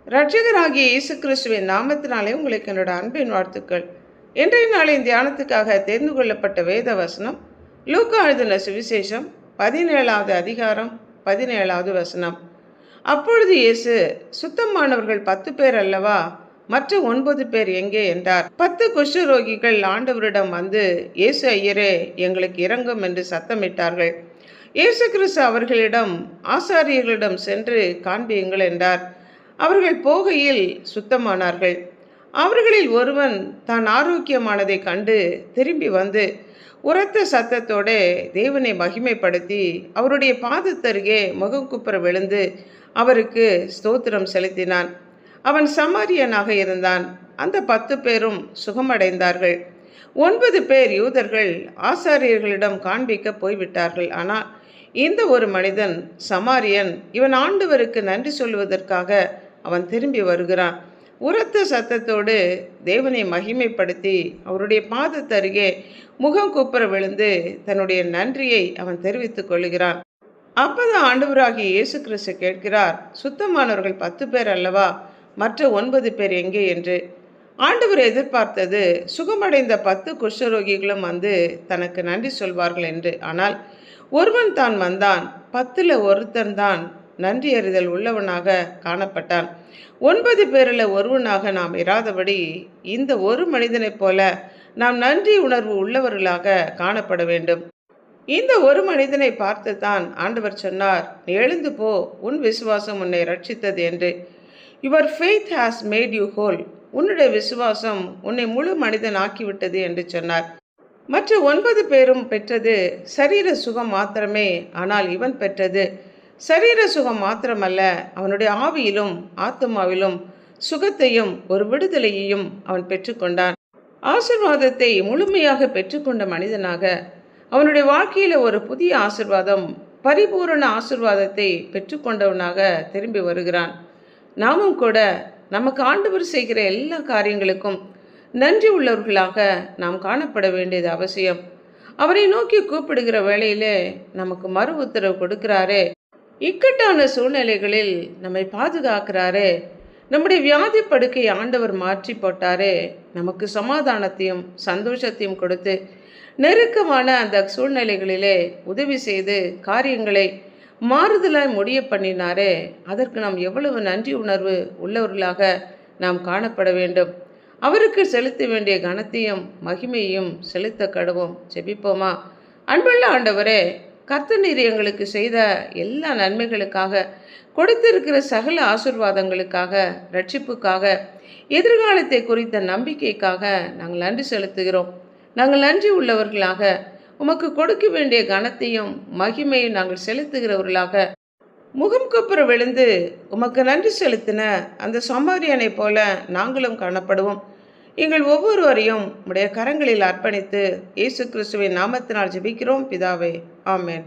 இரட்சகராகிய இயேசு கிறிஸ்துவின் நாமத்தினாலே உங்களுக்கு என்னோட அன்பின் வாழ்த்துக்கள். இன்றைய நாளின் தியானத்துக்காக தேர்ந்து கொள்ளப்பட்ட வேத வசனம் லூக்கா எழுதின சுவிசேஷம் 17வது அதிகாரம் 17வது வசனம். அப்பொழுது இயேசு, சுத்தமானவர்கள் 10 பேர் அல்லவா, மற்ற 9 பேர் எங்கே என்றார். 10 குஷ்டரோகிகள் ஆண்டவரிடம் வந்து, இயேசு ஐயரே, எங்களுக்கு இரங்கும் என்று சத்தமிட்டார்கள். இயேசு கிறிஸ்து அவர்களிடம், ஆசாரியர்களிடம் சென்று காண்பியுங்கள் என்றார். அவர்கள் போகையில் சுத்தமானார்கள். அவர்களில் ஒருவன் தான் ஆரோக்கியமானதை கண்டு திரும்பி வந்து உரத்த சத்தத்தோட தேவனை மகிமைப்படுத்தி அவருடைய பாதத்தருகே முகங்குப்புற விழுந்து அவருக்கு ஸ்தோத்திரம் செலுத்தினான். அவன் சமாரியனாக இருந்தான். அந்த 10 பேரும் சுகமடைந்தார்கள். 9 பேர் யூதர்கள் ஆசாரியர்களிடம் காண்பிக்க போய்விட்டார்கள். ஆனால் இந்த ஒரு மனிதன் சமாரியன், இவன் ஆண்டவருக்கு நன்றி சொல்வதற்காக அவன் திரும்பி வருகிறான். உரத்த சத்தத்தோடு தேவனை மகிமைப்படுத்தி அவருடைய பாதத்தருகே முகம் குப்புற விழுந்து தன்னுடைய நன்றியை அவன் தெரிவித்துக் கொள்கிறான். அப்பதான் ஆண்டவராகிய இயேசு கிறிஸ்து கேட்கிறார், சுத்தமானவர்கள் 10 பேர் அல்லவா, மற்ற 9 பேர் எங்கே என்று. ஆண்டவர் எதிர்பார்த்தது சுகமடைந்த 10 குஷ்டரோகிகளும் வந்து தனக்கு நன்றி சொல்வார்கள் என்று. ஆனால் ஒருவன் தான் வந்தான். 10ல் ஒருத்தன் தான் நன்றி அறிதல் உள்ளவனாக காணப்பட்டான். 9 பேரில் ஒருவனாக நாம் இராதபடி இந்த ஒரு மனிதனைப் போல நாம் நன்றி உணர்வு உள்ளவர்களாக காணப்பட வேண்டும். இந்த ஒரு மனிதனை பார்த்து தான் ஆண்டவர் சொன்னார், நீ எழுந்து போ, உன் விசுவாசம் உன்னை ரட்சித்தது என்று. Your faith has made you whole. உன்னுடைய விசுவாசம் உன்னை முழு மனிதன் ஆக்கிவிட்டது என்று சொன்னார். மற்ற 9 பேரும் பெற்றது சரீர சுகம் மாத்திரமே. ஆனால் இவன் பெற்றது சரீர சுகம் மாத்திரமல்ல, அவனுடைய ஆவியிலும் ஆத்மாவிலும் சுகத்தையும் ஒரு விடுதலையையும் அவன் பெற்றுக்கொண்டான். ஆசீர்வாதத்தை முழுமையாக பெற்றுக்கொண்ட மனிதனாக அவனுடைய வாழ்க்கையில் ஒரு புதிய ஆசீர்வாதம், பரிபூரண ஆசீர்வாதத்தை பெற்றுக்கொண்டவனாக திரும்பி வருகிறான். நாமும் கூட நமக்கு ஆண்டவர் செய்கிற எல்லா காரியங்களுக்கும் நன்றி உள்ளவர்களாக நாம் காணப்பட வேண்டியது அவசியம். அவரை நோக்கி கூப்பிடுகிற வேளையிலே நமக்கு மறு உத்தரவு கொடுக்கிறாரே, இக்கட்டான சூழ்நிலைகளில் நம்மை பாதுகாக்கிறாரே, நம்முடைய வியாதி படுக்கையை ஆண்டவர் மாற்றி போட்டாரே, நமக்கு சமாதானத்தையும் சந்தோஷத்தையும் கொடுத்து நெருக்கமான அந்த சூழ்நிலைகளிலே உதவி செய்து காரியங்களை மாறுதலாய் முடிய பண்ணினாரே, அதற்கு நாம் எவ்வளவு நன்றி உணர்வு உள்ளவர்களாக நாம் காணப்பட வேண்டும். அவருக்கு செலுத்த வேண்டிய கனத்தையும் மகிமையையும் செலுத்த கடவோம். ஜெபிப்போமா. அன்புள்ள ஆண்டவரே, கர்த்தர் நீர் எங்களுக்கு செய்த எல்லா நன்மைகளுக்காக, கொடுத்திருக்கிற சகல ஆசீர்வாதங்களுக்காக, ரட்சிப்புக்காக, எதிர்காலத்தை குறித்த நம்பிக்கைக்காக நாங்கள் நன்றி செலுத்துகிறோம். நாங்கள் நன்றி உள்ளவர்களாக உமக்கு கொடுக்க வேண்டிய கனத்தையும் மகிமையும் நாங்கள் செலுத்துகிறவர்களாக முகம் குப்புற விழுந்து உமக்கு நன்றி செலுத்தின அந்த சமாரியனை போல நாங்களும் காணப்படுவோம். எங்கள் ஒவ்வொருவரையும் உடைய கரங்களில் அர்ப்பணித்து இயேசு கிறிஸ்துவின் நாமத்தினால் ஜெபிக்கிறோம் பிதாவே. ஆமென்.